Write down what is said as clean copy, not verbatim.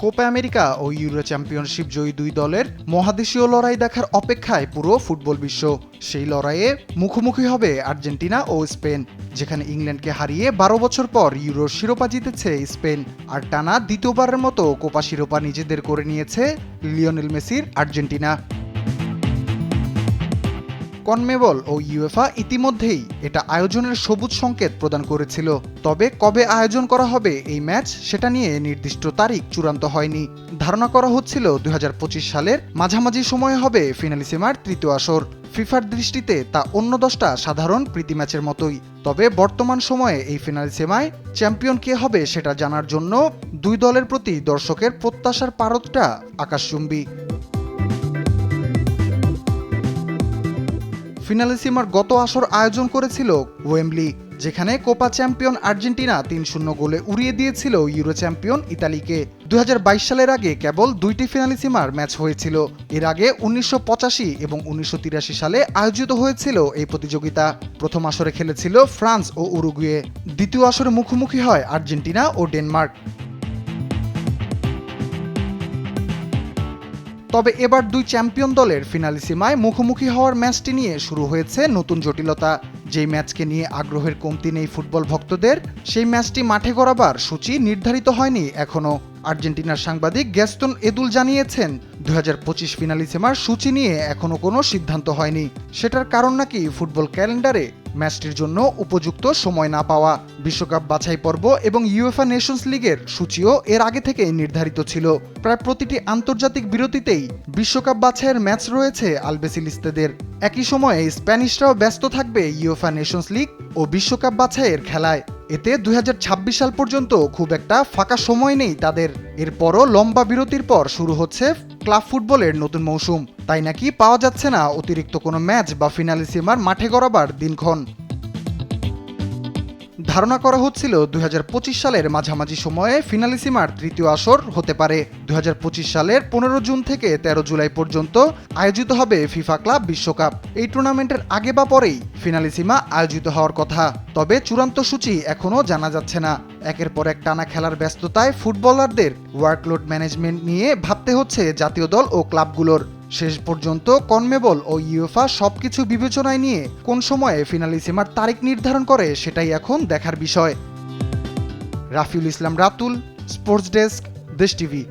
Copa America ও euro championship জয়ী দুই দলের মহাদেশীয় লড়াই দেখার অপেক্ষায় পুরো ফুটবল বিশ্ব। সেই লড়াইয়ে মুখোমুখি হবে আর্জেন্টিনা ও স্পেন, যেখানে ইংল্যান্ডকে হারিয়ে 12 বছর পর ইউরোর শিরোপা জিতেছে স্পেন, আর টানা দ্বিতীয়বারের মতো কোপা শিরোপা নিজেদের করে নিয়েছে লিওনেল মেসির আর্জেন্টিনা। কনমেবল ও ইউএফা ইতিমধ্যেই এটা আয়োজনের সবুজ সংকেত প্রদান করেছিল, তবে কবে আয়োজন করা হবে এই ম্যাচ সেটা নিয়ে নির্দিষ্ট তারিখ চূড়ান্ত হয়নি। ধারণা করা হচ্ছিল 2025 সালের মাঝামাঝি সময়ে হবে ফিনালিসিমার তৃতীয় আসর। ফিফার দৃষ্টিতে তা অন্য 10টা সাধারণ প্রীতি ম্যাচের মতোই। তবে বর্তমান সময়ে এই ফিনালিসিমায় চ্যাম্পিয়ন কে হবে সেটা জানার জন্য দুই দলের প্রতি দর্শকের প্রত্যাশার পারদটা আকাশচুম্বী। ফিনালিসিমার গত আসর আয়োজন করেছিল ওয়েম্বলি, যেখানে কোপা চ্যাম্পিয়ন আর্জেন্টিনা 3-0 গোলে উড়িয়ে দিয়েছিল ইউরো চ্যাম্পিয়ন ইতালিকে। 2022 সালের আগে কেবল দুইটি ফিনালিসিমার ম্যাচ হয়েছিল। এর আগে 1985 এবং 1983 সালে আয়োজিত হয়েছিল এই প্রতিযোগিতা। প্রথম আসরে খেলেছিল ফ্রান্স ও উরুগুয়ে, দ্বিতীয় আসরে মুখোমুখি হয় আর্জেন্টিনা ও ডেনমার্ক। তবে এবার দুই চ্যাম্পিয়ন দলের ফিনালিসিমায় মুখোমুখি হওয়ার ম্যাচটি নিয়ে শুরু হয়েছে নতুন জটিলতা। যেই ম্যাচকে নিয়ে আগ্রহের কমতি নেই ফুটবল ভক্তদের, সেই ম্যাচটি মাঠে গড়াবার সূচি নির্ধারিত হয়নি এখনও। আর্জেন্টিনার সাংবাদিক গ্যাস্তন এদুল জানিয়েছেন, 2025 ফিনালিসিমার সূচি নিয়ে এখনও কোনো সিদ্ধান্ত হয়নি। সেটার কারণ নাকি ফুটবল ক্যালেন্ডারে ম্যাচটির জন্য উপযুক্ত সময় না পাওয়া। বিশ্বকাপ বাছাই পর্ব এবং ইউএফা নেশনস লিগের সূচিও এর আগে থেকেই নির্ধারিত ছিল। প্রায় প্রতিটি আন্তর্জাতিক বিরতিতেই বিশ্বকাপ বাছাইয়ের ম্যাচ রয়েছে আলবেসিলিস্তাদের। একই সময়ে স্প্যানিশরাও ব্যস্ত থাকবে ইউএফা নেশনস লিগ ও বিশ্বকাপ বাছাইয়ের খেলায়। এতে 2026 সাল পর্যন্ত খুব একটা ফাঁকা সময় নেই তাদের। এরপরও লম্বা বিরতির পর শুরু হচ্ছে ক্লাব ফুটবলের নতুন মৌসুম, তাই নাকি পাওয়া যাচ্ছে না অতিরিক্ত কোনো ম্যাচ বা ফিনালিসিমার মাঠে গড়াবার দিনক্ষণ। ধারণা করা হচ্ছিল 2025 সালের মাঝামাঝি সময়ে ফিনালিসিমার তৃতীয় আসর হতে পারে। 2025 সালের 15 জুন থেকে 13 জুলাই পর্যন্ত আয়োজিত হবে ফিফা ক্লাব বিশ্বকাপ। এই টুর্নামেন্টের আগে বা পরেই ফিনালিসিমা আয়োজিত হওয়ার কথা, তবে চূড়ান্ত সূচি এখনও জানা যাচ্ছে না। একের পর এক টানা খেলার ব্যস্ততায় ফুটবলারদের ওয়ার্কলোড ম্যানেজমেন্ট নিয়ে ভাবতে হচ্ছে জাতীয় দল ও ক্লাবগুলোর। শেষ পর্যন্ত কনমেবল ও ইউএফা সবকিছু বিবেচনায় নিয়ে কোন সময়ে ফিনালিসিমার তারিখ নির্ধারণ করে সেটাই এখন দেখার বিষয়। রাফিউল ইসলাম রাতুল, স্পোর্টস ডেস্ক, দেশ টিভি।